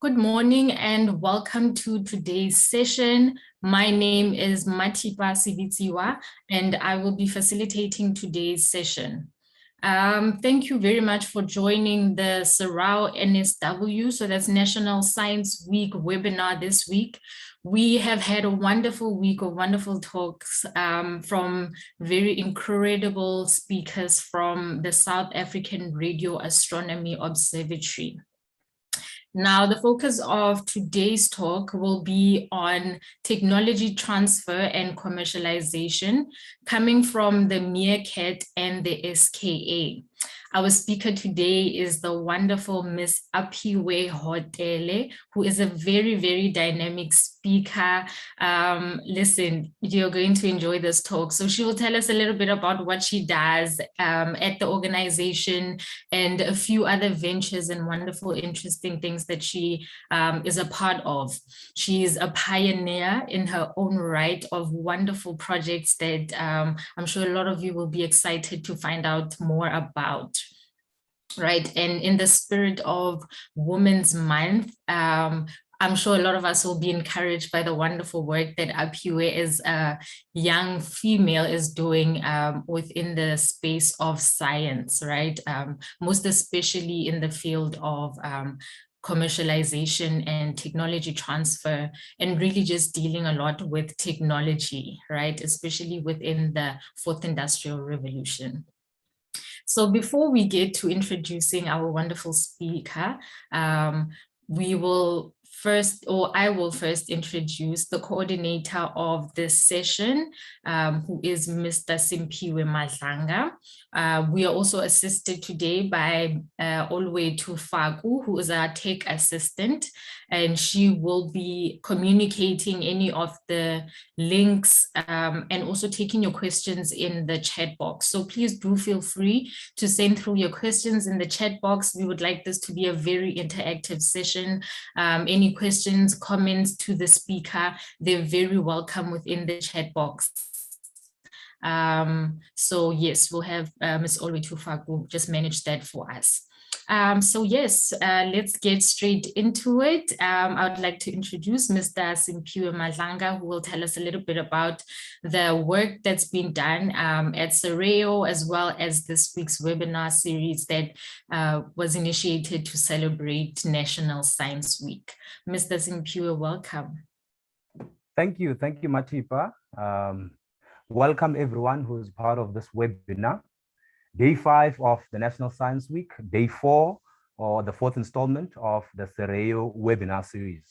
Good morning and welcome to today's session. My name is Matipa Sivitsiwa and I will be facilitating today's session. Thank you very much for joining the SARAO NSW, so that's National Science Week webinar this week. We have had a wonderful week of wonderful talks from very incredible speakers from the South African Radio Astronomy Observatory. Now, the focus of today's talk will be on technology transfer and commercialization coming from the MeerKAT and the SKA. Our speaker today is the wonderful Miss Aphiwe Hotele, who is a very, very dynamic speaker. Listen, you're going to enjoy this talk. So she will tell us a little bit about what she does at the organization and a few other ventures and wonderful, interesting things that she is a part of. She is a pioneer in her own right of wonderful projects that I'm sure a lot of you will be excited to find out more about. Right, and in the spirit of Women's Month, I'm sure a lot of us will be encouraged by the wonderful work that Aphiwe as a young female is doing within the space of science, right? Most especially in the field of commercialization and technology transfer, and really just dealing a lot with technology, right? Especially within the fourth industrial revolution. So before we get to introducing our wonderful speaker, we will first, or I will first introduce the coordinator of this session, who is Mr. Simphiwe Madlanga. We are also assisted today by Olwethu Faku, who is our tech assistant, and she will be communicating any of the links and also taking your questions in the chat box. So please do feel free to send through your questions in the chat box. We would like this to be a very interactive session. Any questions, comments to the speaker, they're very welcome within the chat box. So yes, we'll have Ms. Olwethu Faku just manage that for us. So yes, let's get straight into it. I would like to introduce Mr. Simphiwe Madlanga, who will tell us a little bit about the work that's been done at SARAO, as well as this week's webinar series that was initiated to celebrate National Science Week. Mr. Simphiwe, welcome. Thank you, Matipa. Welcome everyone who's part of this webinar. Day 5 of the National Science Week, day 4, or the 4th installment of the SARAO webinar series.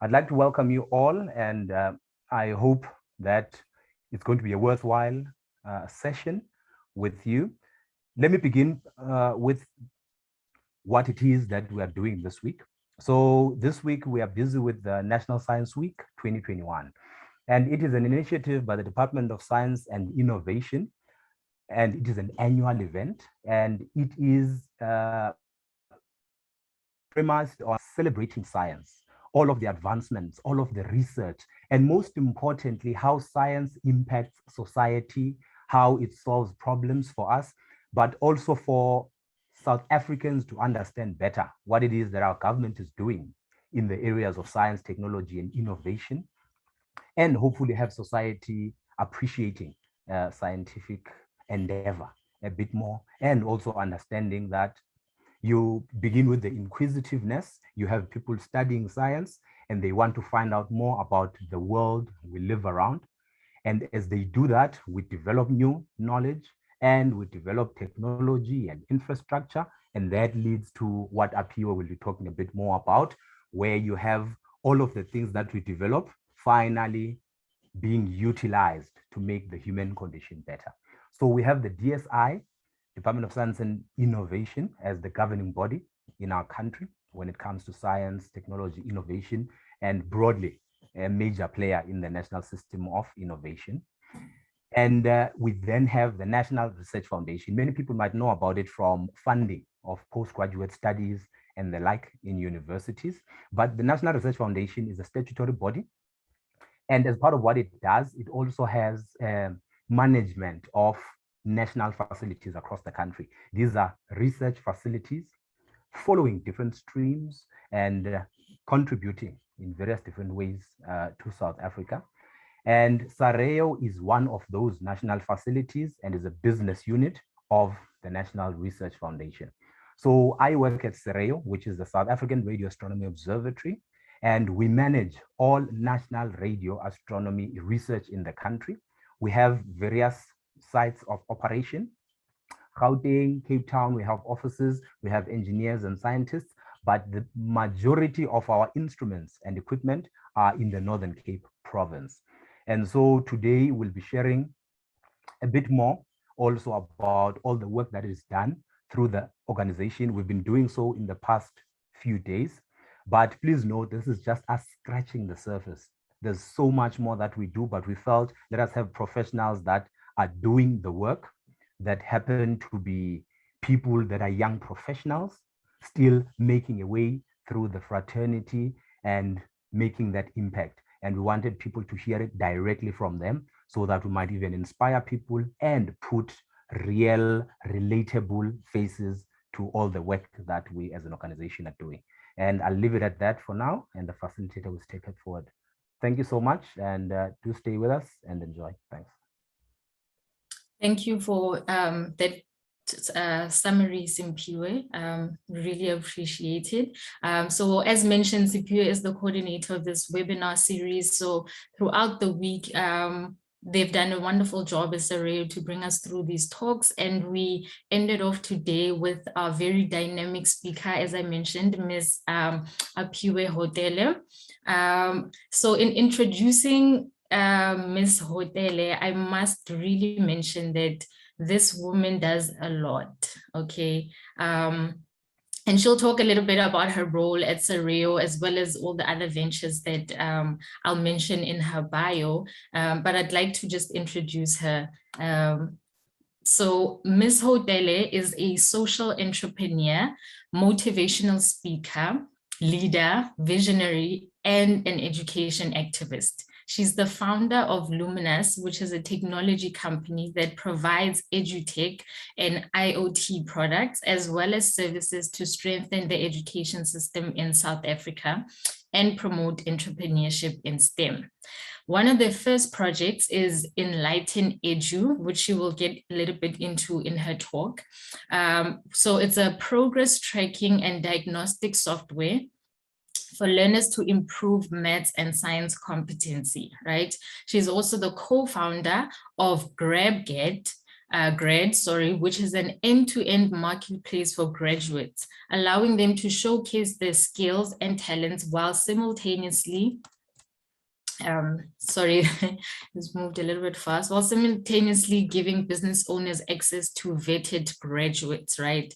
I'd like to welcome you all, and I hope that it's going to be a worthwhile session with you. Let me begin with what it is that we are doing this week. So this week we are busy with the National Science Week 2021, and it is an initiative by the Department of Science and Innovation. And it is an annual event, and it is premised on celebrating science, all of the advancements, all of the research, and most importantly, how science impacts society, how it solves problems for us, but also for South Africans to understand better what it is that our government is doing in the areas of science, technology, and innovation, and hopefully have society appreciating scientific endeavor a bit more, and also understanding that you begin with the inquisitiveness. You have people studying science and they want to find out more about the world we live around. And as they do that, we develop new knowledge and we develop technology and infrastructure. And that leads to what Aphiwe will be talking a bit more about, where you have all of the things that we develop finally being utilized to make the human condition better. So we have the DSI, Department of Science and Innovation, as the governing body in our country when it comes to science, technology, innovation, and broadly a major player in the national system of innovation. And we then have the National Research Foundation. Many people might know about it from funding of postgraduate studies and the like in universities. But the National Research Foundation is a statutory body. And as part of what it does, it also has management of national facilities across the country. These are research facilities following different streams, and contributing in various different ways to South Africa. And SAREO is one of those national facilities and is a business unit of the National Research Foundation. So I work at SAREO, which is the South African Radio Astronomy Observatory, and we manage all national radio astronomy research in the country. We have various sites of operation. Gauteng, Cape Town, we have offices, we have engineers and scientists, but the majority of our instruments and equipment are in the Northern Cape province. And so today we'll be sharing a bit more also about all the work that is done through the organization. We've been doing so in the past few days, but please note, this is just us scratching the surface. There's so much more that we do, but we felt let us have professionals that are doing the work, that happen to be people that are young professionals, still making a way through the fraternity and making that impact. And we wanted people to hear it directly from them so that we might even inspire people and put real, relatable faces to all the work that we as an organization are doing. And I'll leave it at that for now, and the facilitator will take it forward. Thank you so much, and do stay with us and enjoy. Thanks. Thank you for that summary, Simphiwe. Really appreciate it. So as mentioned, Simphiwe is the coordinator of this webinar series. So throughout the week, they've done a wonderful job as SAREO to bring us through these talks. And we ended off today with our very dynamic speaker, as I mentioned, Ms. Aphiwe Hotele. So in introducing Ms. Hotele, I must really mention that this woman does a lot, okay? And she'll talk a little bit about her role at SAREO, as well as all the other ventures that I'll mention in her bio, but I'd like to just introduce her. So Ms. Hotele is a social entrepreneur, motivational speaker, leader, visionary, and an education activist. She's the founder of Luminous, which is a technology company that provides edutech and IoT products, as well as services to strengthen the education system in South Africa and promote entrepreneurship in STEM. One of the first projects is Enlighten Edu, which she will get a little bit into in her talk. So it's a progress tracking and diagnostic software for learners to improve maths and science competency, right? She's also the co-founder of Grad, which is an end-to-end marketplace for graduates, allowing them to showcase their skills and talents while simultaneously it's moved a little bit fast, while simultaneously giving business owners access to vetted graduates, right?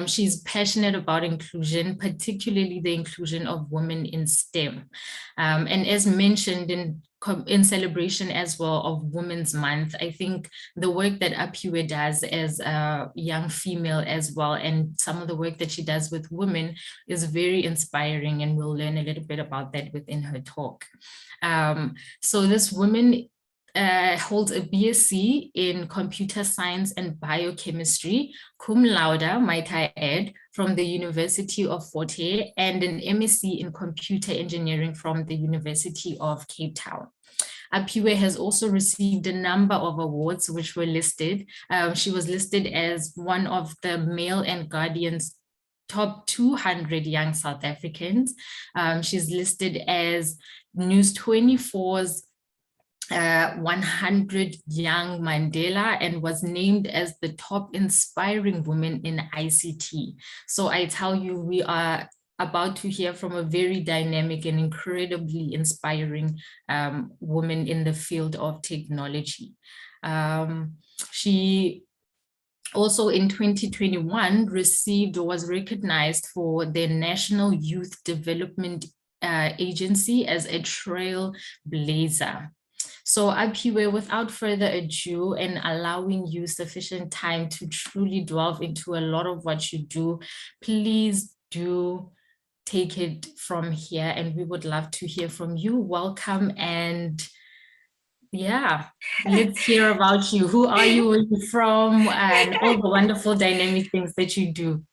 She's passionate about inclusion, particularly the inclusion of women in STEM. And as mentioned in celebration as well of Women's Month, I think the work that Aphiwe does as a young female as well, and some of the work that she does with women is very inspiring, and we'll learn a little bit about that within her talk. So this woman holds a BSc in computer science and biochemistry, cum laude, might I add, from the University of Fort Hare, and an MSc in computer engineering from the University of Cape Town. Aphiwe has also received a number of awards which were listed. She was listed as one of the Mail and Guardian's top 200 young South Africans. She's listed as News 24's 100 Young Mandela, and was named as the top inspiring woman in ICT. So I tell you, we are about to hear from a very dynamic and incredibly inspiring woman in the field of technology. She also in 2021 received or was recognized for the National Youth Development Agency as a trailblazer. So Aphiwe, without further ado, and allowing you sufficient time to truly delve into a lot of what you do, please do take it from here, and we would love to hear from you. Welcome, and yeah, let's hear about you. Who are you, where are you from, and all the wonderful dynamic things that you do.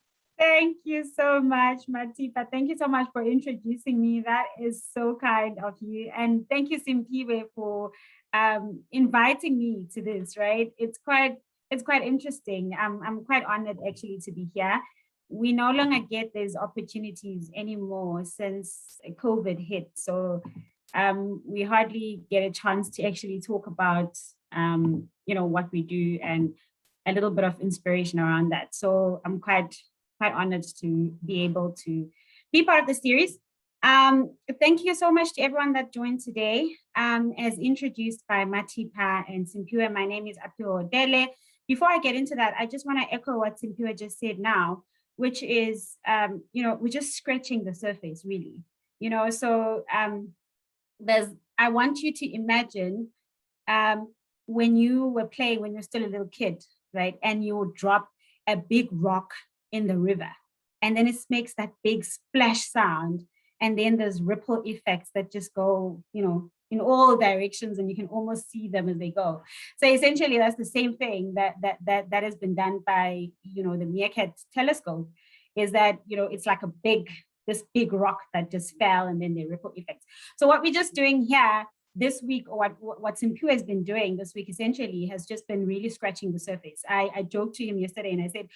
Thank you so much, Matipa. Thank you so much for introducing me. That is so kind of you. And thank you, Simpiwe, for inviting me to this, right? It's quite interesting. I'm quite honored actually to be here. We no longer get these opportunities anymore since COVID hit. So we hardly get a chance to actually talk about, what we do and a little bit of inspiration around that. So I'm quite honored to be able to be part of the series. Thank you so much to everyone that joined today. As introduced by Matipa and Simpiwe, my name is Aphiwe Hotele. Before I get into that, I just want to echo what Simpiwe just said now, which is, we're just scratching the surface, really. So I want you to imagine when you were playing, when you're still a little kid, right? And you would drop a big rock in the river, and then it makes that big splash sound, and then there's ripple effects that just go, in all directions, and you can almost see them as they go. So essentially, that's the same thing that has been done by, the MeerKAT telescope, is that, it's like this big rock that just fell, and then the ripple effects. So what we're just doing here this week, or what Simpiwe has been doing this week, essentially has just been really scratching the surface. I joked to him yesterday and I said,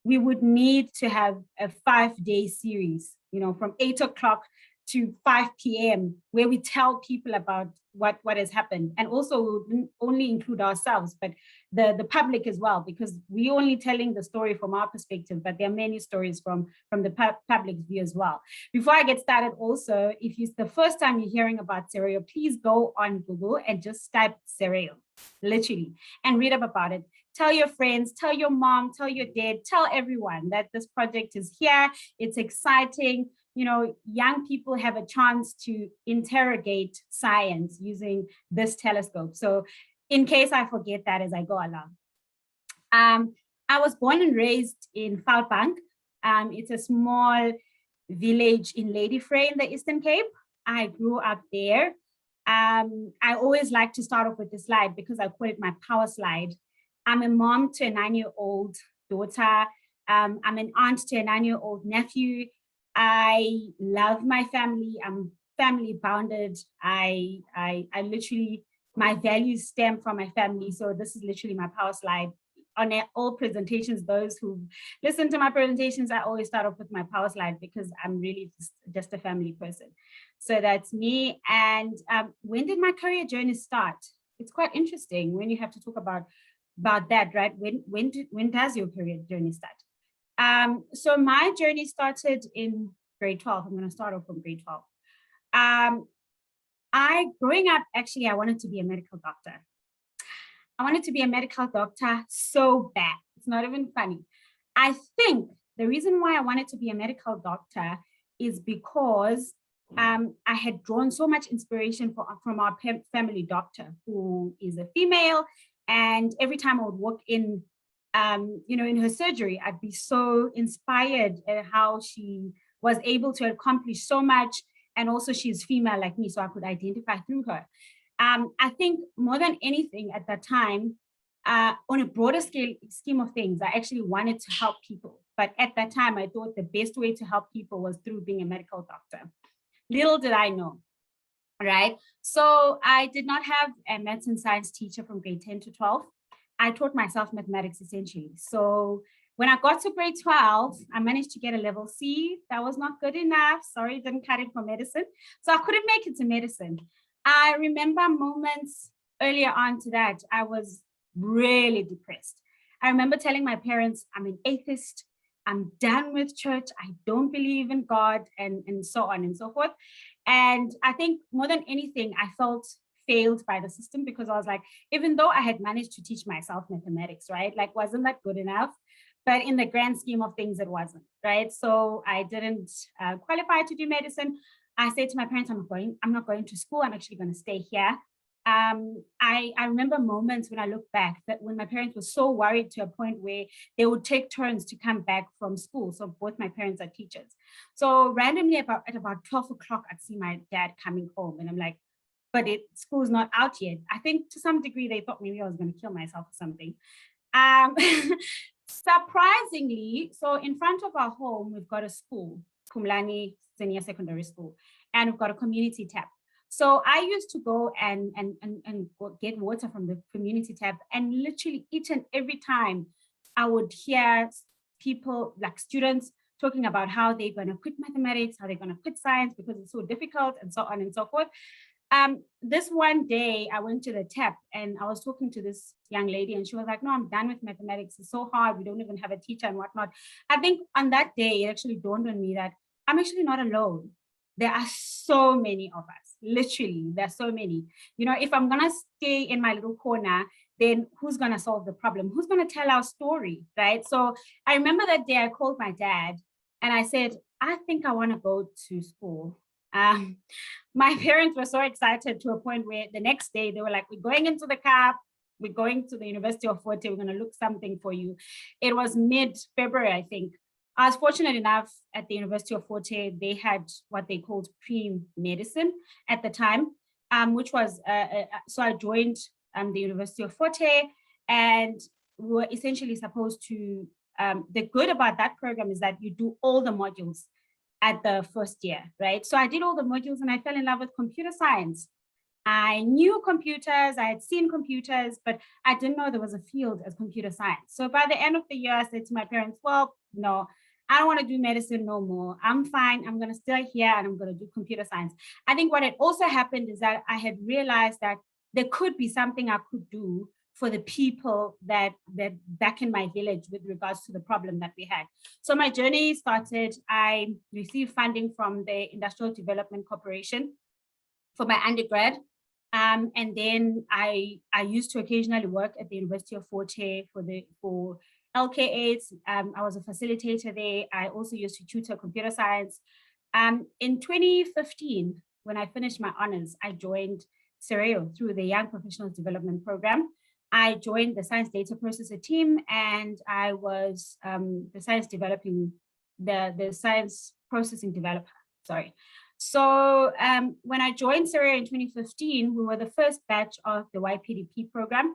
we would need to have a 5-day series, from 8 o'clock to 5 p.m. where we tell people about what has happened. And also we wouldn't only include ourselves, but the public as well, because we're only telling the story from our perspective, but there are many stories from the public's view as well. Before I get started also, if it's the first time you're hearing about Stereo, please go on Google and just type Stereo, literally, and read up about it. Tell your friends, tell your mom, tell your dad, tell everyone that this project is here. It's exciting. Young people have a chance to interrogate science using this telescope. So in case I forget that as I go along. I was born and raised in Vaalbank. It's a small village in Ladyvray in the Eastern Cape. I grew up there. I always like to start off with the slide because I call it my power slide. I'm a mom to a 9-year-old daughter. I'm an aunt to a 9-year-old nephew. I love my family. I'm family bounded. I literally, my values stem from my family. So this is literally my power slide. On all presentations, those who listen to my presentations, I always start off with my power slide because I'm really just a family person. So that's me. And when did my career journey start? It's quite interesting when you have to talk about that, right? When does your career journey start? So my journey started in grade 12. I'm going to start off from grade 12. Growing up, actually, I wanted to be a medical doctor. I wanted to be a medical doctor so bad. It's not even funny. I think the reason why I wanted to be a medical doctor is because I had drawn so much inspiration from our family doctor, who is a female. And every time I would walk in, in her surgery, I'd be so inspired at how she was able to accomplish so much. And also she's female like me, so I could identify through her. I think more than anything at that time, on a broader scheme of things, I actually wanted to help people. But at that time, I thought the best way to help people was through being a medical doctor. Little did I know. Right. So I did not have a maths and science teacher from grade 10 to 12. I taught myself mathematics essentially. So when I got to grade 12, I managed to get a level C. That was not good enough. Sorry, didn't cut it for medicine. So I couldn't make it to medicine. I remember moments earlier on to that, I was really depressed. I remember telling my parents, I'm an atheist. I'm done with church. I don't believe in God, and so on and so forth. And I think more than anything, I felt failed by the system because I was like, even though I had managed to teach myself mathematics, right? Like, wasn't that good enough? But in the grand scheme of things, it wasn't, right? So I didn't qualify to do medicine. I said to my parents, I'm not going to school. I'm actually going to stay here. I remember moments when I look back that when my parents were so worried to a point where they would take turns to come back from school. So both my parents are teachers. So randomly at about 12 o'clock, I'd see my dad coming home and I'm like, but school's not out yet. I think to some degree, they thought maybe I was going to kill myself or something. Surprisingly, so in front of our home, we've got a school, Kumlani Senior Secondary School, and we've got a community tap. So I used to go and get water from the community tap, and literally each and every time I would hear people, like students, talking about how they're going to quit mathematics, how they're going to quit science because it's so difficult, and so on and so forth. This one day I went to the tap and I was talking to this young lady, and she was like, no, I'm done with mathematics. It's so hard. We don't even have a teacher and whatnot. I think on that day, it actually dawned on me that I'm actually not alone. There are so many of us, literally, there's so many. You know, if I'm going to stay in my little corner, then who's going to solve the problem? Who's going to tell our story, right? So I remember that day I called my dad and I said, I think I want to go to school. My parents were so excited to a point where the next day they were like, we're going into the cab, we're going to the University of Forte, we're going to look something for you. It was mid-February, I think. I was fortunate enough at the University of Forte, they had what they called pre-medicine at the time, which was, so I joined the University of Forte, and we were essentially supposed to, the good about that program is that you do all the modules at the first year, right? So I did all the modules and I fell in love with computer science. I knew computers, I had seen computers, but I didn't know there was a field as computer science. So by the end of the year, I said to my parents, well, no, I don't want to do medicine no more. I'm fine, I'm going to stay here and I'm going to do computer science. I think what had also happened is that I had realized that there could be something I could do for the people that back in my village with regards to the problem that we had. So my journey started, I received funding from the Industrial Development Corporation for my undergrad. And then I used to occasionally work at the University of Forte for LK8s. I was a facilitator there. I also used to tutor computer science. In 2015, when I finished my honors, I joined CEREO through the Young Professionals Development Program. I joined the science data processor team, and I was the science processing developer, sorry. So when I joined CEREO in 2015, we were the first batch of the YPDP program.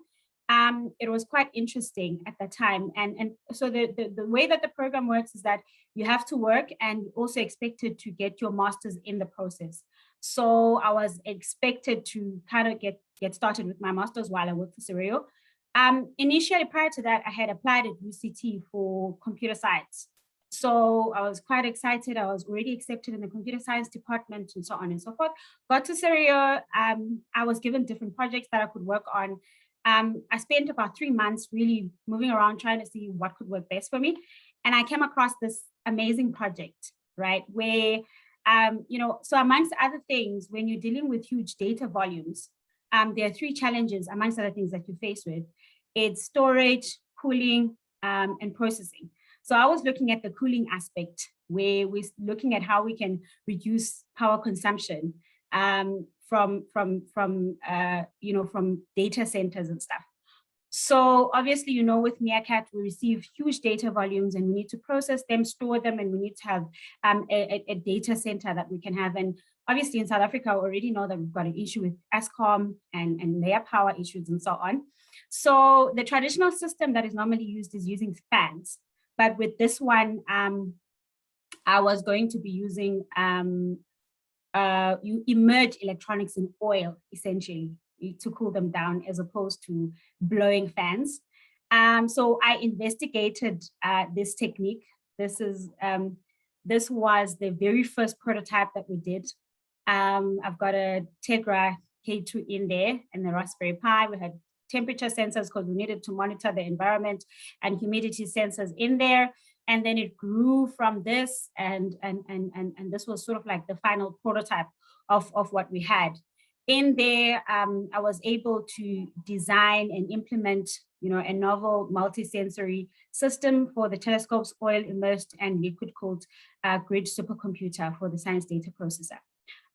It was quite interesting at the time. And so the way that the program works is that you have to work and also expected to get your master's in the process. So I was expected to kind of get started with my master's while I worked for CEREO. Initially, prior to that, I had applied at UCT for computer science. So I was quite excited. I was already accepted in the computer science department and so on and so forth. Got to CEREO, I was given different projects that I could work on. I spent about 3 months really moving around trying to see what could work best for me. And I came across this amazing project, right? Where, you know, so amongst other things, when you're dealing with huge data volumes, there are 3 challenges amongst other things that you face with. It's storage, cooling, and processing. So I was looking at the cooling aspect, where we're looking at how we can reduce power consumption from data centers and stuff. So obviously, you know, with MeerKAT, we receive huge data volumes and we need to process them, store them, and we need to have a data center that we can have. And obviously in South Africa, we already know that we've got an issue with Eskom and their power issues and so on. So the traditional system that is normally used is using fans. But with this one, I was going to be using, you immerse electronics in oil, essentially, to cool them down as opposed to blowing fans. So I investigated this technique. This was the very first prototype that we did. I've got a Tegra K2 in there and the Raspberry Pi. We had temperature sensors because we needed to monitor the environment, and humidity sensors in there. And then it grew from this, and this was sort of like the final prototype of what we had. In there, I was able to design and implement, you know, a novel multi-sensory system for the telescope's oil immersed and liquid cooled grid supercomputer for the science data processor.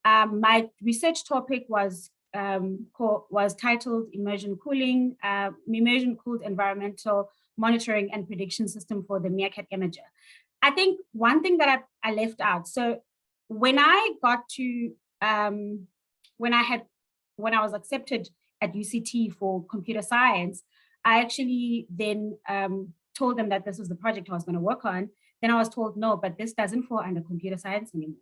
My research topic was titled Immersion Cooled Environmental Monitoring and Prediction System for the MeerKAT Imager. I think one thing that I left out. So when I got to when I was accepted at UCT for computer science, I actually then told them that this was the project I was going to work on, then I was told, no, but this doesn't fall under computer science anymore.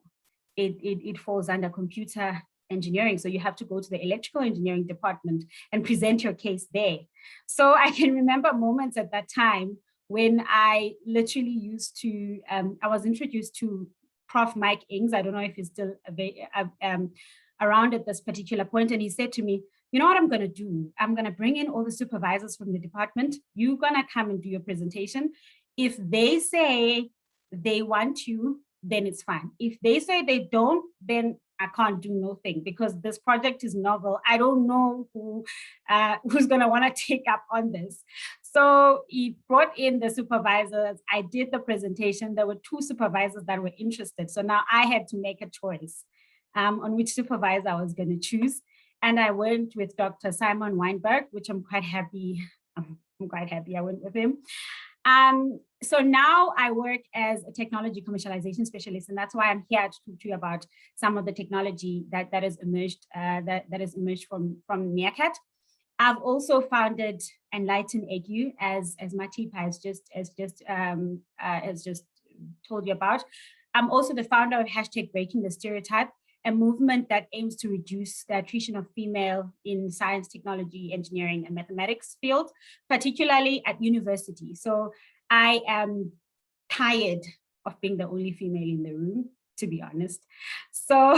It falls under computer engineering. So you have to go to the electrical engineering department and present your case there. So I can remember moments at that time when I literally used to, I was introduced to Prof. Mike Ings. I don't know if he's still around at this particular point. And he said to me, you know what I'm going to do? I'm going to bring in all the supervisors from the department. You're going to come and do your presentation. If they say they want you, then it's fine. If they say they don't, then I can't do nothing because this project is novel. I don't know who's going to want to take up on this. So he brought in the supervisors. I did the presentation. There were 2 supervisors that were interested. So now I had to make a choice on which supervisor I was going to choose. And I went with Dr. Simon Weinberg, which I'm quite happy. I'm quite happy I went with him. So now I work as a technology commercialization specialist, and that's why I'm here to talk to you about some of the technology that has emerged that has emerged from MeerKAT. I've also founded Enlighten Edu, as Matipa has just told you about. I'm also the founder of #Breaking the Stereotype, a movement that aims to reduce the attrition of female in science, technology, engineering, and mathematics fields, particularly at university. So I am tired of being the only female in the room, to be honest. So,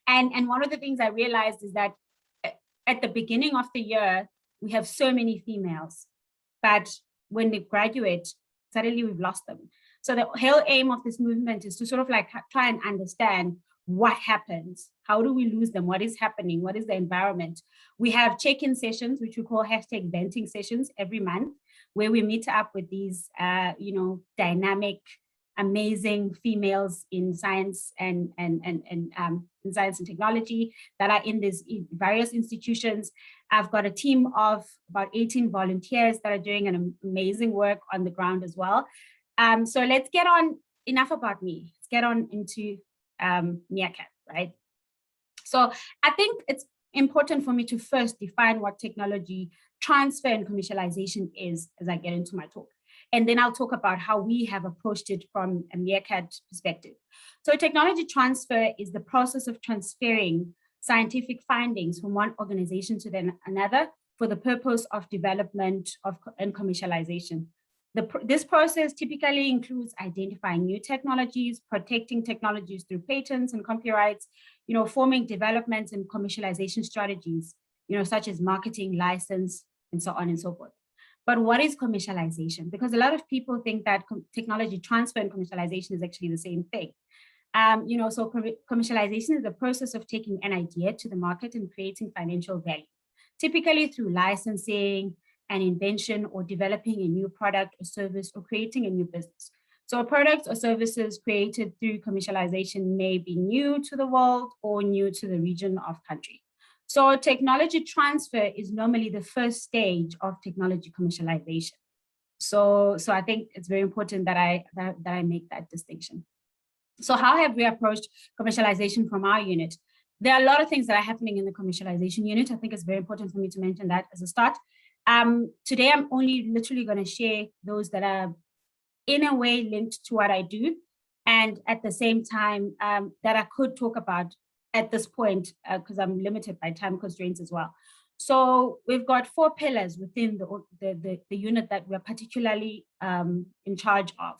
and one of the things I realized is that at the beginning of the year, we have so many females, but when they graduate, suddenly we've lost them. So the whole aim of this movement is to sort of like try and understand what happens, how do we lose them, what is happening, what is the environment. We have check-in sessions, which we call #venting sessions every month, where we meet up with these, dynamic, amazing females in science and in science and technology that are in these various institutions. I've got a team of about 18 volunteers that are doing an amazing work on the ground as well. So let's get on, enough about me, let's get on into MeerKAT, right? So I think it's important for me to first define what technology transfer and commercialization is as I get into my talk. And then I'll talk about how we have approached it from a MeerKAT perspective. So technology transfer is the process of transferring scientific findings from one organization to another for the purpose of development and commercialization. This process typically includes identifying new technologies, protecting technologies through patents and copyrights, forming development and commercialization strategies, such as marketing, license, and so on and so forth. But what is commercialization? Because a lot of people think that technology transfer and commercialization is actually the same thing. So commercialization is the process of taking an idea to the market and creating financial value, typically through licensing, an invention, or developing a new product or service, or creating a new business. So products or services created through commercialization may be new to the world or new to the region of country. So technology transfer is normally the first stage of technology commercialization. So I think it's very important that I make that distinction. So how have we approached commercialization from our unit? There are a lot of things that are happening in the commercialization unit. I think it's very important for me to mention that as a start. Today, I'm only literally going to share those that are in a way linked to what I do, and at the same time that I could talk about at this point, because I'm limited by time constraints as well. So we've got 4 pillars within the unit that we're particularly in charge of.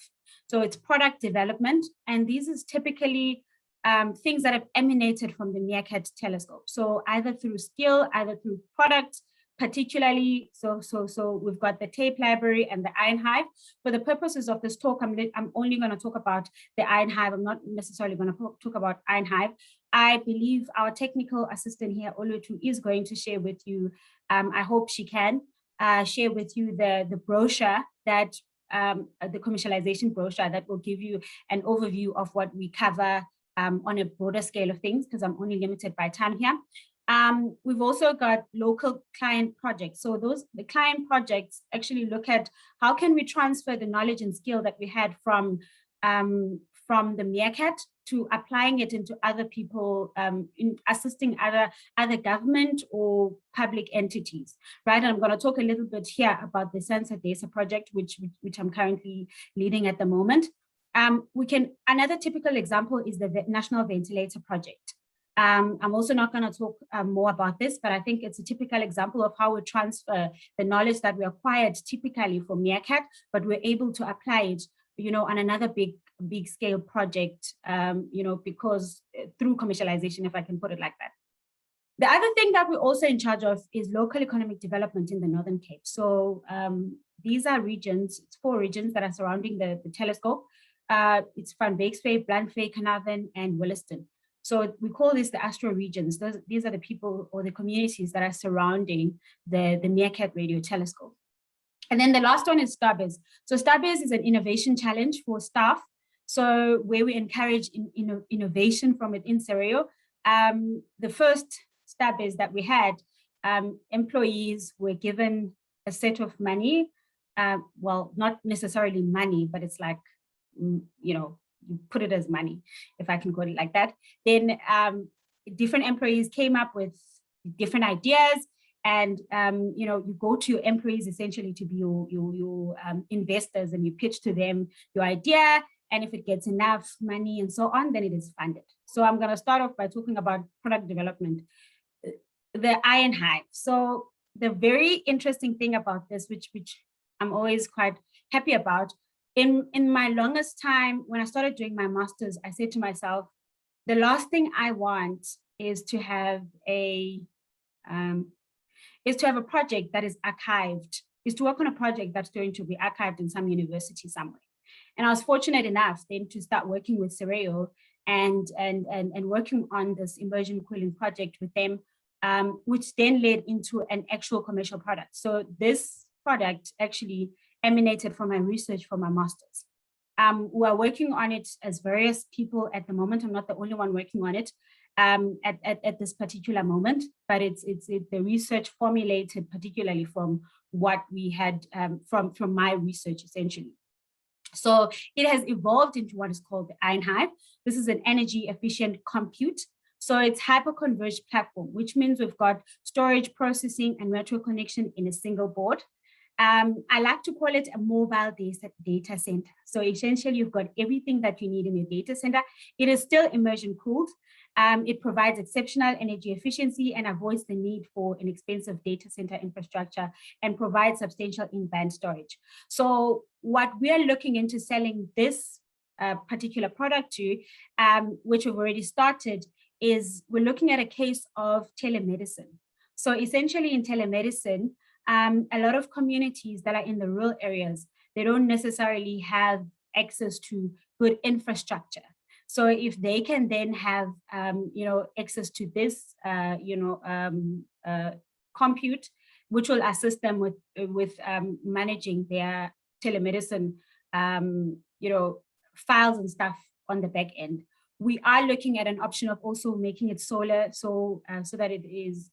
So it's product development, and these is typically things that have emanated from the MeerKAT telescope. So either through skill, either through product, particularly, so we've got the tape library and the Iron Hive. For the purposes of this talk, I'm only going to talk about the Iron Hive. I'm not necessarily going to talk about Iron Hive. I believe our technical assistant here, Olutu, is going to share with you, I hope she can, share with you the brochure that, the commercialization brochure that will give you an overview of what we cover on a broader scale of things, because I'm only limited by time here. We've also got local client projects. So the client projects actually look at how can we transfer the knowledge and skill that we had from the MeerKAT to applying it into other people, in assisting other government or public entities, right? And I'm going to talk a little bit here about the Census Data project, which I'm currently leading at the moment. Another typical example is the National Ventilator project. I'm also not going to talk more about this, but I think it's a typical example of how we transfer the knowledge that we acquired typically from MeerKAT, but we're able to apply it, on another big scale project, because through commercialization, if I can put it like that. The other thing that we're also in charge of is local economic development in the Northern Cape. So these are regions, it's 4 regions that are surrounding the telescope. It's Van Wyksveen, Blantyre, Carnarvon, and Williston. So we call this the Astro Regions. These are the people or the communities that are surrounding the MeerKAT radio telescope. And then the last one is Starbuzz. So Starbuzz is an innovation challenge for staff. So where we encourage innovation from within Sereo. The first Starbuzz that we had, employees were given a set of money. Well, not necessarily money, but it's like, you put it as money, if I can put it like that. Then different employees came up with different ideas. And, you go to your employees essentially to be your investors, and you pitch to them your idea. And if it gets enough money and so on, then it is funded. So I'm going to start off by talking about product development, the Iron Hive. So the very interesting thing about this, which I'm always quite happy about, in my longest time, when I started doing my master's, I said to myself, the last thing I want is to have a project that is archived, is to work on a project that's going to be archived in some university somewhere. And I was fortunate enough then to start working with Sereo and working on this immersion cooling project with them, which then led into an actual commercial product. So this product actually emanated from my research for my master's. We're working on it as various people at the moment. I'm not the only one working on it. At this particular moment, but it's the research formulated particularly from what we had from my research essentially. So it has evolved into what is called the Iron Hive. This is an energy efficient compute. So it's hyper-converged platform, which means we've got storage, processing, and virtual connection in a single board. I like to call it a mobile data center. So essentially, you've got everything that you need in your data center. It is still immersion cooled. It provides exceptional energy efficiency and avoids the need for an expensive data center infrastructure and provides substantial in-band storage. So what we are looking into selling this particular product to, which we've already started, is we're looking at a case of telemedicine. So essentially in telemedicine, a lot of communities that are in the rural areas, they don't necessarily have access to good infrastructure. So if they can then have, access to this, compute, which will assist them with managing their telemedicine, files and stuff on the back end. We are looking at an option of also making it solar, so that it is,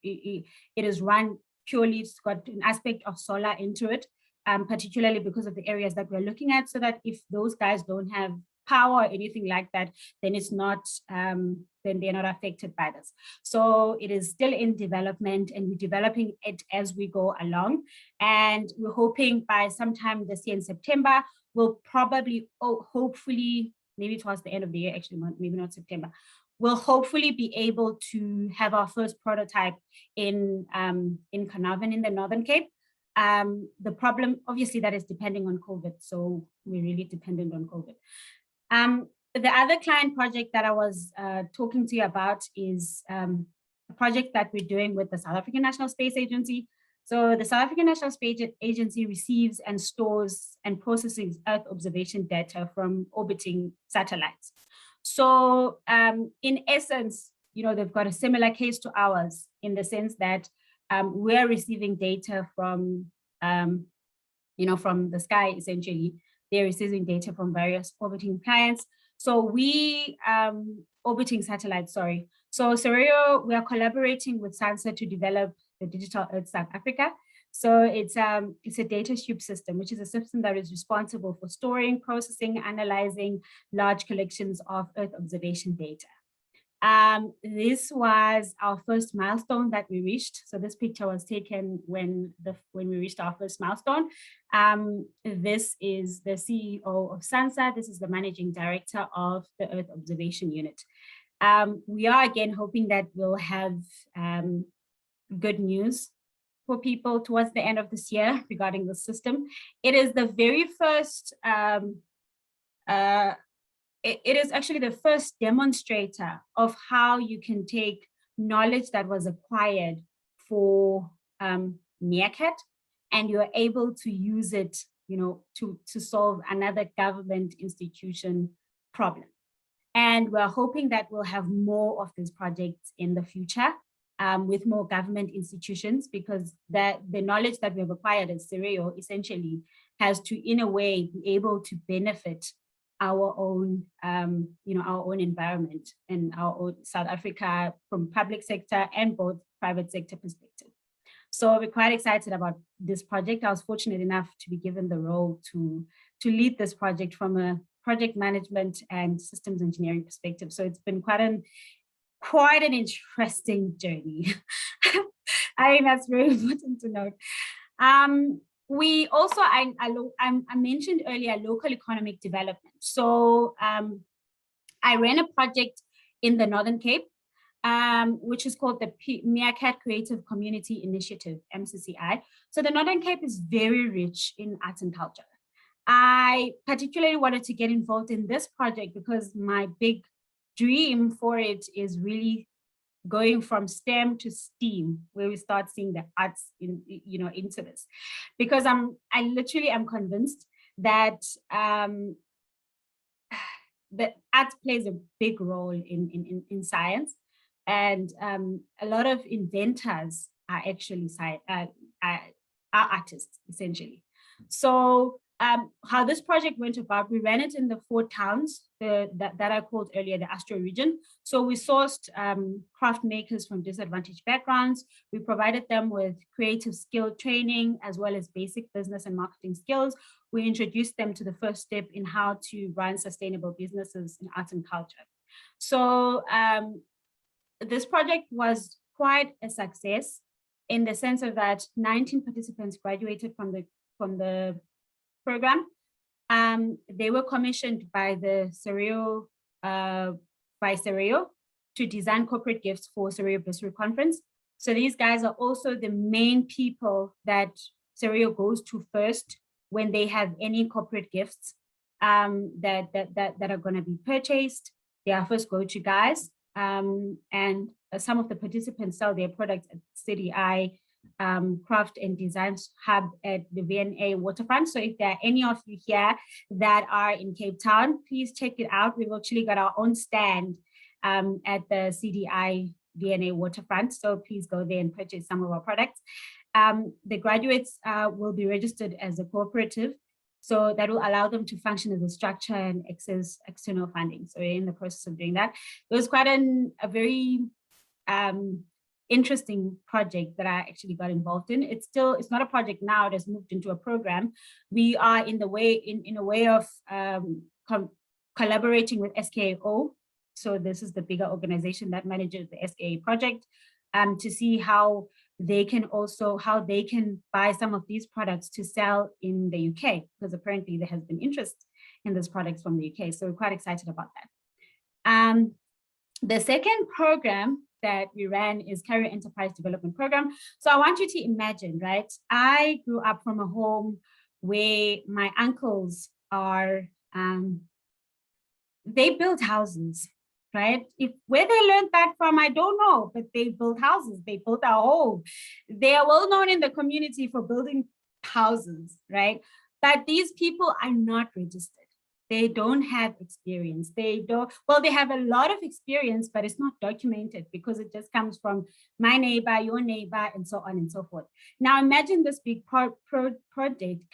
it is run purely, it's got an aspect of solar into it, particularly because of the areas that we're looking at, so that if those guys don't have power or anything like that, then it's not, then they're not affected by this. So it is still in development, and we're developing it as we go along. And we're hoping by sometime this year in September, we'll probably, hopefully, maybe towards the end of the year, actually, maybe not September, we'll hopefully be able to have our first prototype in Carnarvon in the Northern Cape. The problem, obviously, that is depending on COVID. So we're really dependent on COVID. The other client project that I was talking to you about is a project that we're doing with the South African National Space Agency. So the South African National Space Agency receives and stores and processes Earth observation data from orbiting satellites. So in essence, they've got a similar case to ours in the sense that we're receiving data from, from the sky, essentially. They're receiving data from various orbiting clients. So orbiting satellites, sorry. So Sereo, we are collaborating with Census to develop the Digital Earth South Africa. So it's a data soup system, which is a system that is responsible for storing, processing, analyzing large collections of Earth observation data. This was our first milestone that we reached. So this picture was taken when we reached our first milestone. This is the CEO of SANSA. This is the managing director of the Earth Observation Unit. We are again hoping that we'll have good news for people towards the end of this year regarding the system. It is the very first it is actually the first demonstrator of how you can take knowledge that was acquired for MeerKAT, and you're able to use it, to solve another government institution problem. And we're hoping that we'll have more of these projects in the future with more government institutions, because the knowledge that we have acquired at Cereo essentially has to, in a way, be able to benefit our own, our own environment and our own South Africa from public sector and both private sector perspective. So we're quite excited about this project. I was fortunate enough to be given the role to lead this project from a project management and systems engineering perspective. So it's been quite an interesting journey. I think that's very important to note. We also, I mentioned earlier, local economic development. So I ran a project in the Northern Cape, which is called the MeerKAT Creative Community Initiative, MCCI. So the Northern Cape is very rich in arts and culture. I particularly wanted to get involved in this project because my big dream for it is really going from STEM to STEAM, where we start seeing the arts into this, because I literally am convinced that that art plays a big role in science, and a lot of inventors are actually are artists essentially. So how this project went about, we ran it in the 4 towns that I called earlier the Astro Region. So we sourced craft makers from disadvantaged backgrounds. We provided them with creative skill training, as well as basic business and marketing skills. We introduced them to the first step in how to run sustainable businesses in arts and culture. So this project was quite a success in the sense of that 19 participants graduated from the program. They were commissioned by the Cereo, to design corporate gifts for Cereo Bursary Conference. So these guys are also the main people that Cereo goes to first when they have any corporate gifts that are going to be purchased. They are first go-to guys, and some of the participants sell their products at CDI Craft and Design Hub at the VNA Waterfront. So if there are any of you here that are in Cape Town, please check it out. We've actually got our own stand at the CDI VNA Waterfront. So please go there and purchase some of our products. The graduates will be registered as a cooperative. So that will allow them to function as a structure and access external funding. So we're in the process of doing that. It was quite a very interesting project that I actually got involved in. It's not a project now, it has moved into a program. We are in a way of collaborating with SKA. So this is the bigger organization that manages the SKA project, to see how they can buy some of these products to sell in the UK, because apparently there has been interest in these products from the UK. So we're quite excited about that. The second program that we ran is Career Enterprise Development Program. So I want you to imagine, right? I grew up from a home where my uncles are, they built houses, right? Where they learned that from, I don't know, but they built houses, they built a home. They are well known in the community for building houses, right? But these people are not registered. They don't have experience. They have a lot of experience, but it's not documented because it just comes from my neighbor, your neighbor, and so on and so forth. Now imagine this big project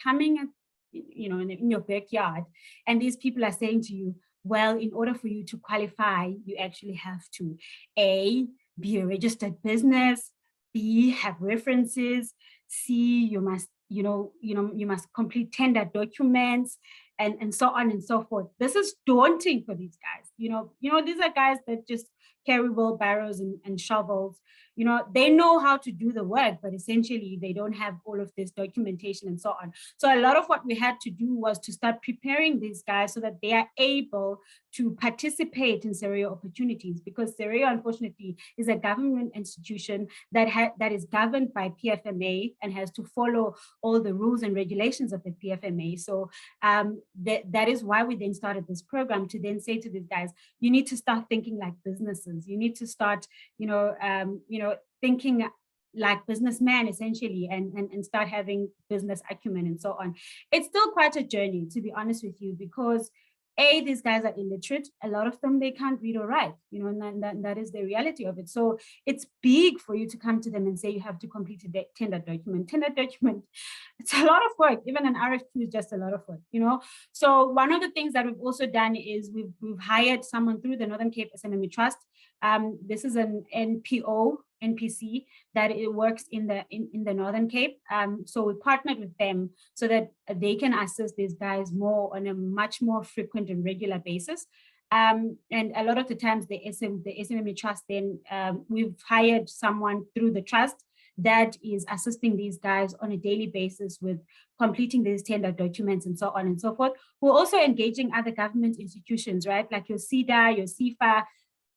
coming at, in your backyard, and these people are saying to you, well, in order for you to qualify, you actually have to A, be a registered business, B, have references. C, you must, you must complete tender documents, and so on and so forth. This is daunting for these guys. These are guys that just carry wheelbarrows and shovels. They know how to do the work, but essentially they don't have all of this documentation and so on. So a lot of what we had to do was to start preparing these guys so that they are able to participate in SEREO opportunities, because SEREO, unfortunately, is a government institution that is governed by PFMA and has to follow all the rules and regulations of the PFMA. So that is why we then started this program, to then say to these guys, you need to start thinking like businesses. You need to start, thinking like businessmen, essentially, and start having business acumen and so on. It's still quite a journey, to be honest with you, because these guys are illiterate. A lot of them, they can't read or write, and that is the reality of it. So it's big for you to come to them and say you have to complete a tender document. It's a lot of work. Even an RFQ is just a lot of work, So one of the things that we've also done is we've hired someone through the Northern Cape SMME Trust. This is an NPC that it works in the Northern Cape. So we partnered with them so that they can assist these guys more on a much more frequent and regular basis. And a lot of the times the SMME Trust, then we've hired someone through the trust that is assisting these guys on a daily basis with completing these tender documents and so on and so forth. We're also engaging other government institutions, right? Like your CEDA, your CIFA,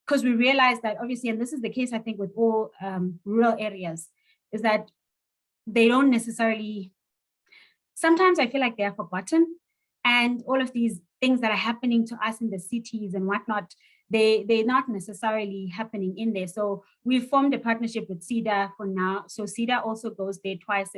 because we realize that obviously, and this is the case, I think, with all rural areas, is that they don't necessarily, sometimes I feel like they're forgotten, and all of these things that are happening to us in the cities and whatnot, they're not necessarily happening in there. So we formed a partnership with CEDA for now. So CEDA also goes there twice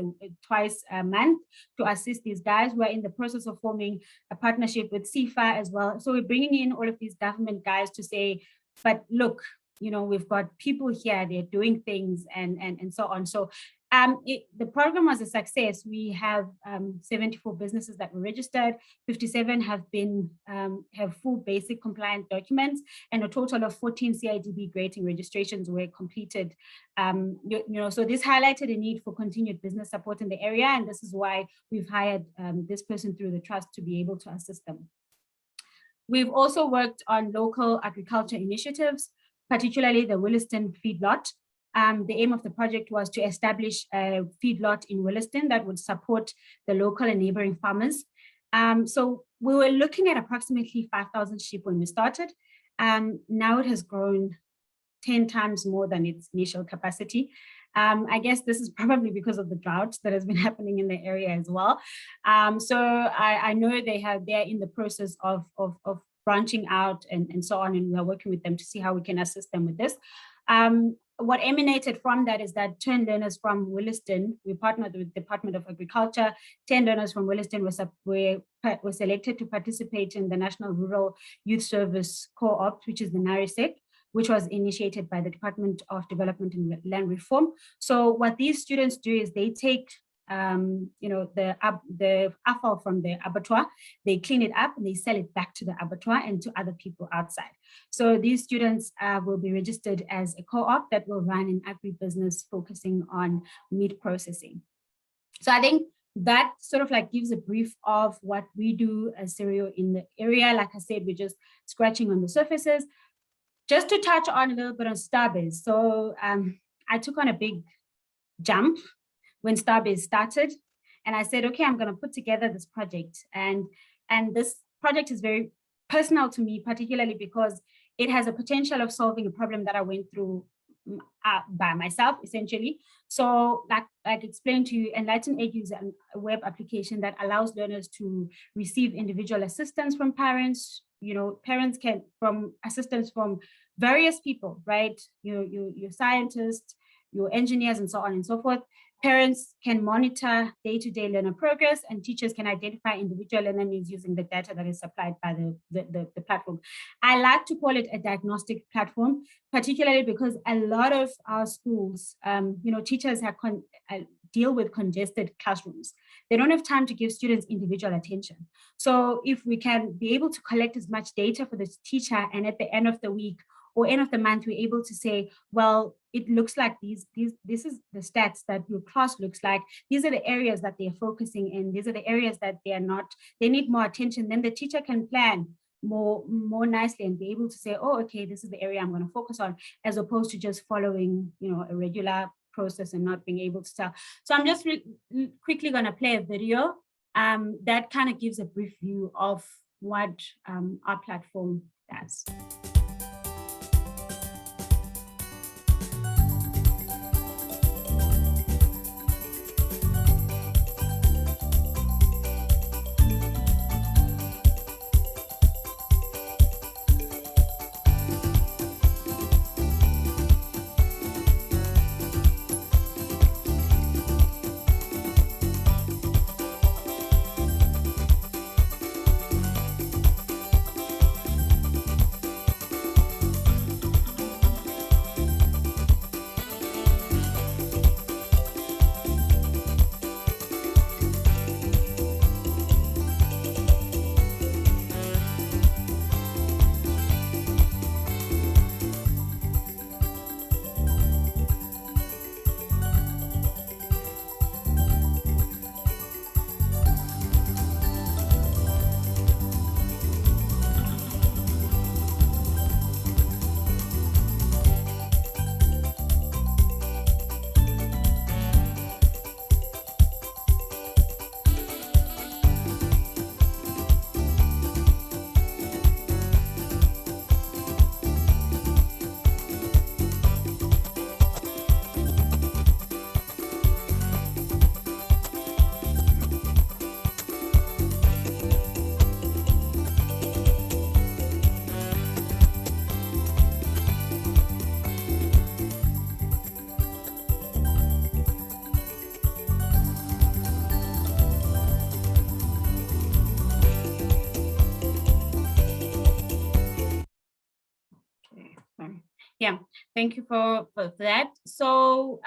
a month to assist these guys. We're in the process of forming a partnership with CIFA as well. So we're bringing in all of these government guys to say, but look, we've got people here, they're doing things and so on. So the program was a success. We have 74 businesses that were registered, 57 have full basic compliant documents, and a total of 14 CIDB grading registrations were completed. So this highlighted a need for continued business support in the area, and this is why we've hired this person through the trust to be able to assist them. We've also worked on local agriculture initiatives, particularly the Williston feedlot. The aim of the project was to establish a feedlot in Williston that would support the local and neighboring farmers. So we were looking at approximately 5,000 sheep when we started. Now it has grown 10 times more than its initial capacity. I guess this is probably because of the drought that has been happening in the area as well. So I know they're in the process of branching out and so on, and we are working with them to see how we can assist them with this. What emanated from that is that 10 learners from Williston, we partnered with the Department of Agriculture. 10 learners from Williston were selected to participate in the National Rural Youth Service Co-op, which is the NARISEC, which was initiated by the Department of Development and Land Reform. So what these students do is they take the offal from the abattoir, they clean it up and they sell it back to the abattoir and to other people outside. So these students will be registered as a co-op that will run an agribusiness focusing on meat processing. So I think that sort of like gives a brief of what we do as SEREO in the area. Like I said, we're just scratching on the surfaces. Just to touch on a little bit on Starbuzz. So I took on a big jump when Starbuzz started, and I said, okay, I'm going to put together this project. And this project is very personal to me, particularly because it has a potential of solving a problem that I went through by myself, essentially. So like I explained to you, Enlighten Edu is a web application that allows learners to receive individual assistance from parents. Parents can from assistance from various people, right? Your scientists, your engineers, and so on and so forth. Parents can monitor day-to-day learner progress, and teachers can identify individual learner needs using the data that is supplied by the platform. I like to call it a diagnostic platform, particularly because a lot of our schools, teachers deal with congested classrooms. They don't have time to give students individual attention. So if we can be able to collect as much data for the teacher, and at the end of the week or end of the month, we're able to say, well, it looks like this is the stats that your class looks like. These are the areas that they're focusing in. These are the areas that they need more attention. Then the teacher can plan more nicely and be able to say, oh, okay, this is the area I'm going to focus on, as opposed to just following, a regular process and not being able to tell. So I'm just quickly going to play a video that kind of gives a brief view of what our platform does. Yeah, thank you for that. So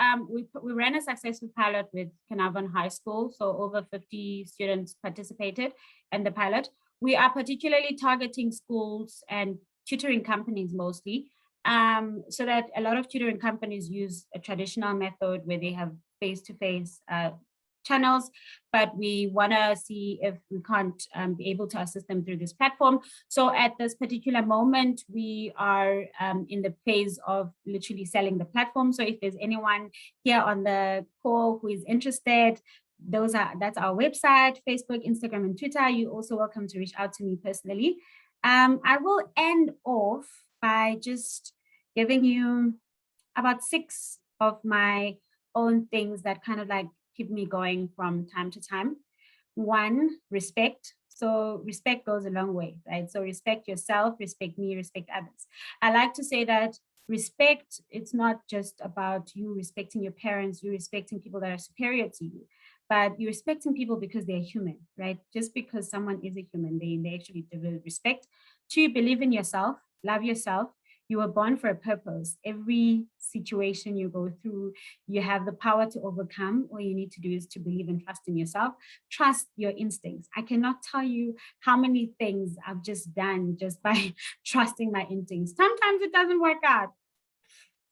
we ran a successful pilot with Carnarvon High School. So over 50 students participated in the pilot. We are particularly targeting schools and tutoring companies mostly, so that a lot of tutoring companies use a traditional method where they have face-to-face channels, but we want to see if we can't be able to assist them through this platform. So at this particular moment, we are in the phase of literally selling the platform. So if there's anyone here on the call who is interested, that's our website, Facebook, Instagram, and Twitter. You're also welcome to reach out to me personally. I will end off by just giving you about 6 of my own things that kind of like keep me going from time to time. 1, respect. So respect goes a long way, right? So respect yourself, respect me, respect others. I like to say that respect, it's not just about you respecting your parents, you respecting people that are superior to you, but you're respecting people because they're human, right? Just because someone is a human, they actually develop respect. 2, believe in yourself, love yourself. You were born for a purpose. Every situation you go through, you have the power to overcome. All you need to do is to believe and trust in yourself. Trust your instincts. I cannot tell you how many things I've just done just by trusting my instincts. Sometimes it doesn't work out.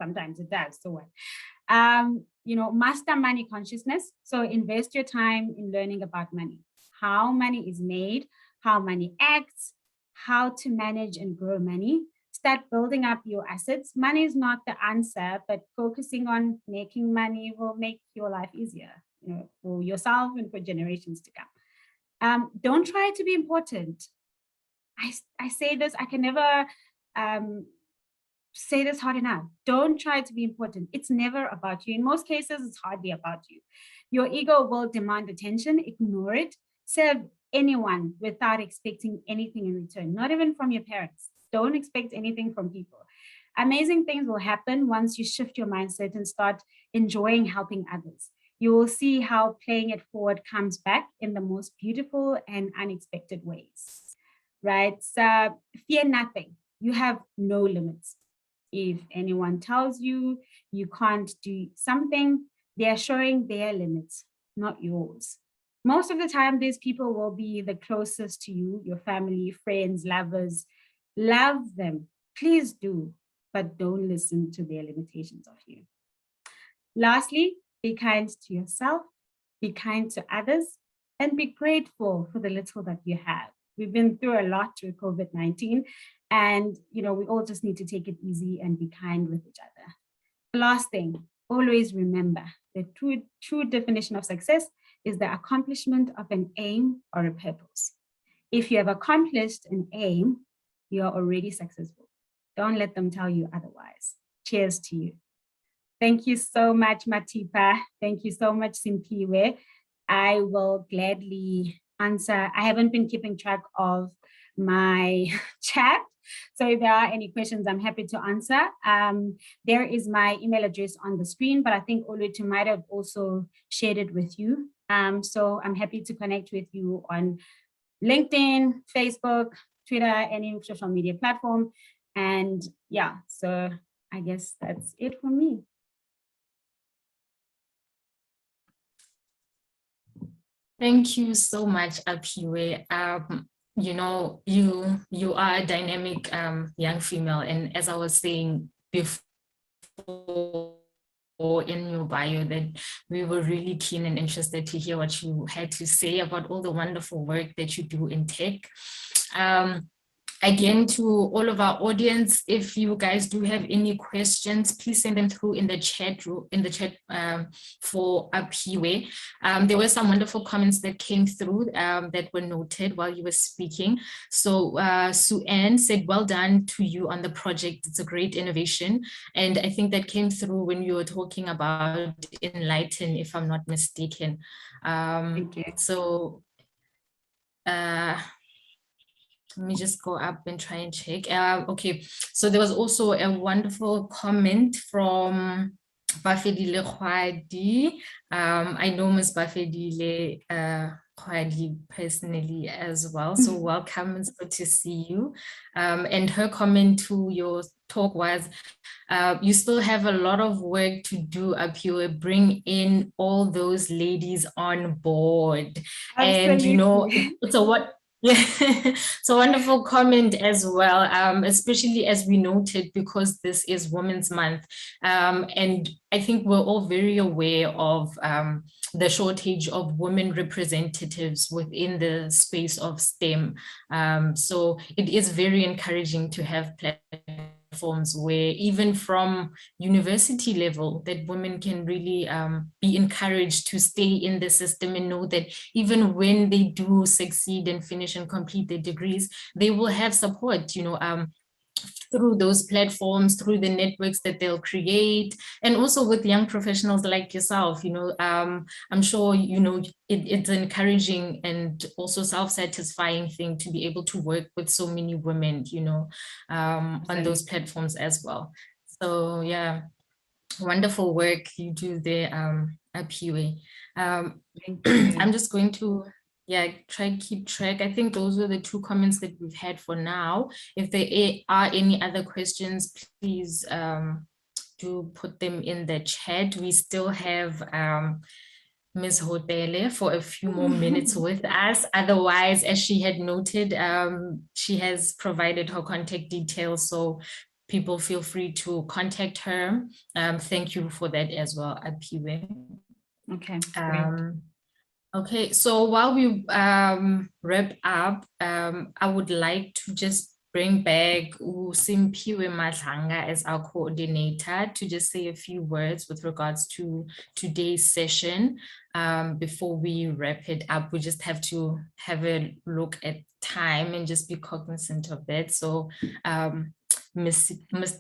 Sometimes it does, so what? Master money consciousness. So invest your time in learning about money, how money is made, how money acts, how to manage and grow money. Start building up your assets. Money is not the answer, but focusing on making money will make your life easier, for yourself and for generations to come. Don't try to be important. I say this, I can never say this hard enough. Don't try to be important. It's never about you. In most cases, it's hardly about you. Your ego will demand attention. Ignore it. Serve anyone without expecting anything in return, not even from your parents. Don't expect anything from people. Amazing things will happen once you shift your mindset and start enjoying helping others. You will see how playing it forward comes back in the most beautiful and unexpected ways, right? So fear nothing. You have no limits. If anyone tells you you can't do something, they are showing their limits, not yours. Most of the time, these people will be the closest to you, your family, friends, lovers. Love them. Please do. but don't listen to their limitations of you. Lastly, be kind to yourself, be kind to others, and be grateful for the little that you have. We've been through a lot with COVID-19, and we all just need to take it easy and be kind with each other. The last thing, always remember the true definition of success is the accomplishment of an aim or a purpose. If you have accomplished an aim, you are already successful. Don't let them tell you otherwise. Cheers to you. Thank you so much, Matipa. Thank you so much, Simpiwe. I will gladly answer. I haven't been keeping track of my chat, so if there are any questions, I'm happy to answer. There is my email address on the screen, but I think Olutu might have also shared it with you. So I'm happy to connect with you on LinkedIn, Facebook, Twitter, any social media platform. And yeah, so I guess that's it for me. Thank you so much, Aphiwe. You are a dynamic young female, and as I was saying before in your bio, that we were really keen and interested to hear what you had to say about all the wonderful work that you do in tech. Again, to all of our audience, if you guys do have any questions, please send them through in the chat for Aphiwe. There were some wonderful comments that came through that were noted while you were speaking. So Sue Ann said, well done to you on the project. It's a great innovation. And I think that came through when you were talking about Enlighten, if I'm not mistaken. Thank you. So, let me just go up and try and check. Okay, so there was also a wonderful comment from Bafedile Khwadi. I know Ms. Bafedile Khwadi personally as well, so welcome, it's good to see you. And her comment to your talk was, you still have a lot of work to do, Aphiwe. Bring in all those ladies on board. Absolutely. And it's a yeah, it's a wonderful comment as well, especially as we noted, because this is Women's Month. And I think we're all very aware of the shortage of women representatives within the space of STEM. So it is very encouraging to have platforms where even from university level that women can really be encouraged to stay in the system and know that even when they do succeed and finish and complete their degrees, they will have support, through those platforms, through the networks that they'll create, and also with young professionals like yourself. I'm sure it's an encouraging and also self-satisfying thing to be able to work with so many women, on those platforms as well. So yeah, wonderful work you do there, Aphiwe. I'm just going to try and keep track. I think those are the two comments that we've had for now. If there are any other questions, please do put them in the chat. We still have Ms. Hotele for a few more minutes with us. Otherwise, as she had noted, she has provided her contact details, so people feel free to contact her. Thank you for that as well, Aphiwe. Okay. Okay, so while we wrap up, I would like to just bring back Simpiwe Madlanga as our coordinator to just say a few words with regards to today's session. Before we wrap it up, we just have to have a look at time and just be cognizant of that. So Mr.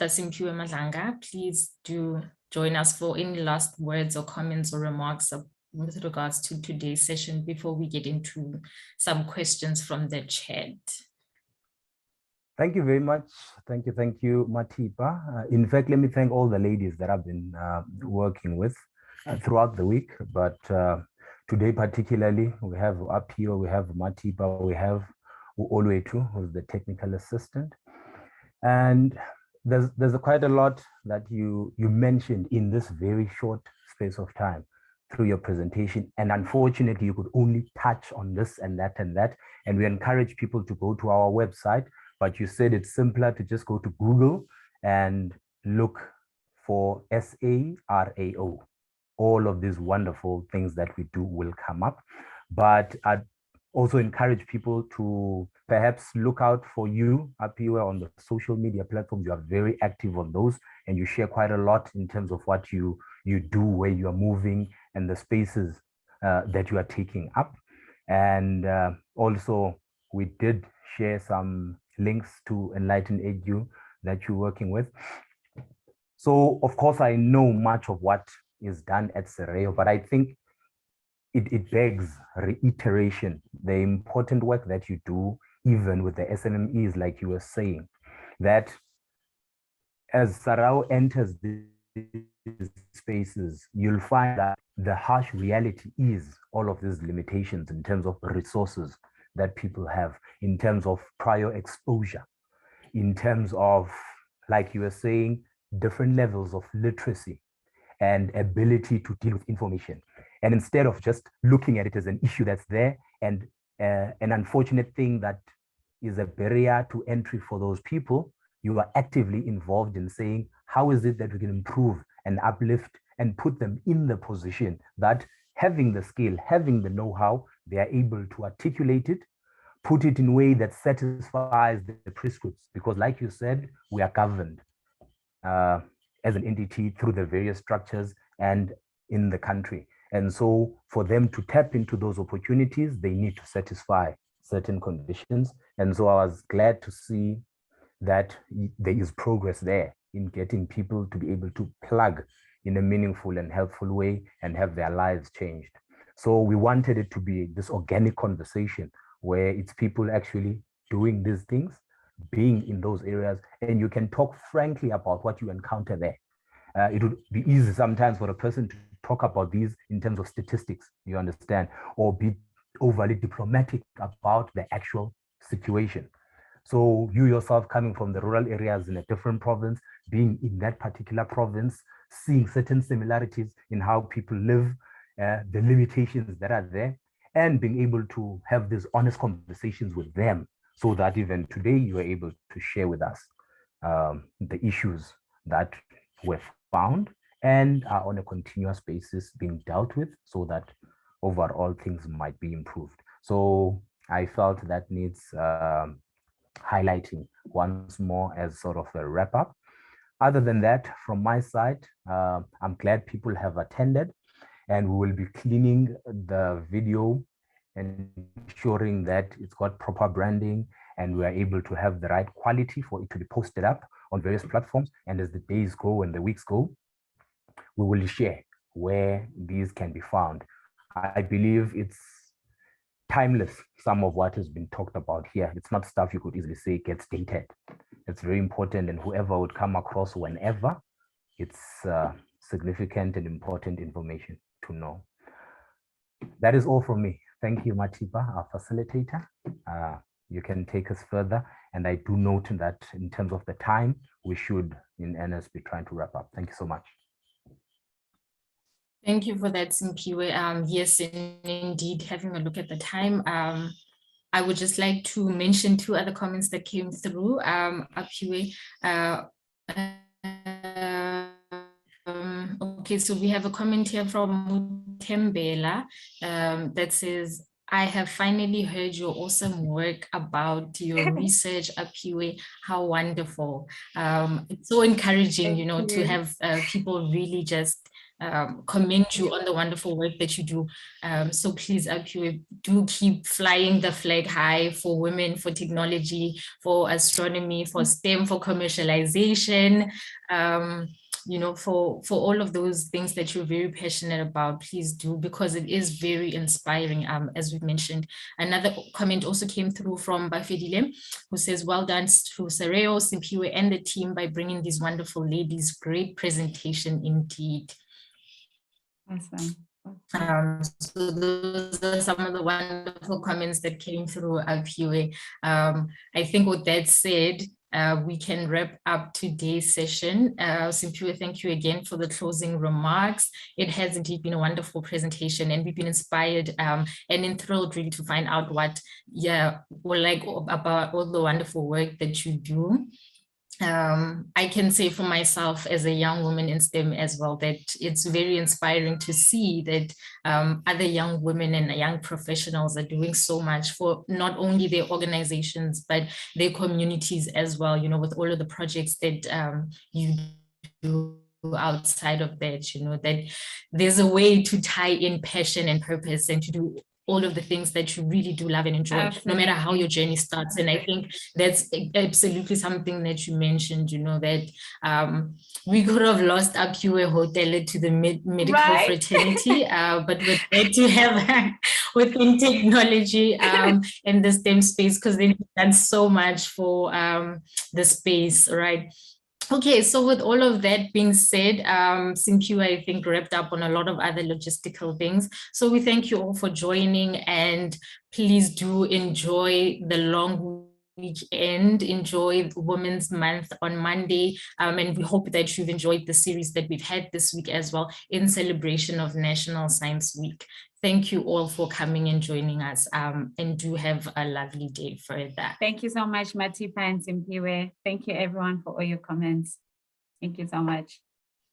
Simpiwe Madlanga, please do join us for any last words or comments or remarks with regards to today's session before we get into some questions from the chat. Thank you very much. Thank you, Matipa. In fact, let me thank all the ladies that I've been working with throughout the week, but today particularly, we have Aphiwe, we have Matipa, we have Olutu, who's the technical assistant. And there's quite a lot that you mentioned in this very short space of time through your presentation, and unfortunately you could only touch on this and that, and we encourage people to go to our website, but you said it's simpler to just go to Google and look for SARAO. All of these wonderful things that we do will come up. But I'd also encourage people to perhaps look out for you, Aphiwe, on the social media platforms. You are very active on those, and you share quite a lot in terms of what you do, where you are moving, and the spaces that you are taking up. And also, we did share some links to Enlighten Edu that you're working with. So, of course, I know much of what is done at SARAO, but I think it begs reiteration, the important work that you do, even with the SMMEs, like you were saying, that as SARAO enters these spaces, you'll find that the harsh reality is all of these limitations in terms of resources that people have, in terms of prior exposure, in terms of, like you were saying, different levels of literacy and ability to deal with information. And instead of just looking at it as an issue that's there and an unfortunate thing that is a barrier to entry for those people, you are actively involved in saying, how is it that we can improve and uplift and put them in the position that having the skill, having the know-how, they are able to articulate it, put it in a way that satisfies the prescripts. Because like you said, we are governed as an entity through the various structures and in the country. And so for them to tap into those opportunities, they need to satisfy certain conditions. And so I was glad to see that there is progress there in getting people to be able to plug in a meaningful and helpful way and have their lives changed. So we wanted it to be this organic conversation where it's people actually doing these things, being in those areas, and you can talk frankly about what you encounter there. It would be easy sometimes for a person to talk about these in terms of statistics, you understand, or be overly diplomatic about the actual situation. So you yourself coming from the rural areas in a different province, being in that particular province, seeing certain similarities in how people live, the limitations that are there, and being able to have these honest conversations with them so that even today you are able to share with us the issues that were found and are on a continuous basis being dealt with so that overall things might be improved. So I felt that needs highlighting once more as sort of a wrap up. Other than that, from my side, I'm glad people have attended, and we will be cleaning the video and ensuring that it's got proper branding and we are able to have the right quality for it to be posted up on various platforms. And as the days go and the weeks go, we will share where these can be found. I believe it's timeless, some of what has been talked about here. It's not stuff you could easily say gets dated. It's very important, and whoever would come across whenever, it's significant and important information to know. That is all from me. Thank you, Matipa, our facilitator. You can take us further. And I do note that in terms of the time, we should, in earnest, be trying to wrap up. Thank you so much. Thank you for that, Aphiwe. Yes, indeed, having a look at the time, I would just like to mention two other comments that came through. Aphiwe, okay, so we have a comment here from Mutembela that says, I have finally heard your awesome work about your research, Aphiwe. How wonderful. It's so encouraging, you know, to have people really just commend you on the wonderful work that you do. So please, Aphiwe, do keep flying the flag high for women, for technology, for astronomy, for STEM, for commercialization, you know, for all of those things that you're very passionate about. Please do, because it is very inspiring, as we mentioned. Another comment also came through from Bafedile, who says, well done to SARAO, Aphiwe, and the team by bringing these wonderful ladies. Great presentation indeed. Awesome. So those are some of the wonderful comments that came through, Aphiwe. I think with that said, we can wrap up today's session. Aphiwe, thank you again for the closing remarks. It has indeed been a wonderful presentation, and we've been inspired and enthralled really to find out what, we like about all the wonderful work that you do. I can say for myself as a young woman in STEM as well, that it's very inspiring to see that other young women and young professionals are doing so much for not only their organizations, but their communities as well, you know, with all of the projects that you do outside of that, you know, that there's a way to tie in passion and purpose and to do all of the things that you really do love and enjoy, Absolutely. no matter how your journey starts. And I think that's absolutely something that you mentioned, you know, that we could have lost Aphiwe Hotele to the medical fraternity, but we're glad to have within technology in the STEM space, because they've done so much for the space, right? Okay, so with all of that being said, Simpiwe, I think, wrapped up on a lot of other logistical things. So we thank you all for joining, and please do enjoy the long weekend, enjoy Women's Month on Monday, and we hope that you've enjoyed the series that we've had this week as well in celebration of National Science Week. Thank you all for coming and joining us, and do have a lovely day further. Thank you so much, Matipa and Simpiwe. Thank you everyone for all your comments. Thank you so much.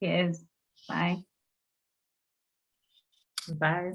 Cheers. Bye. Bye.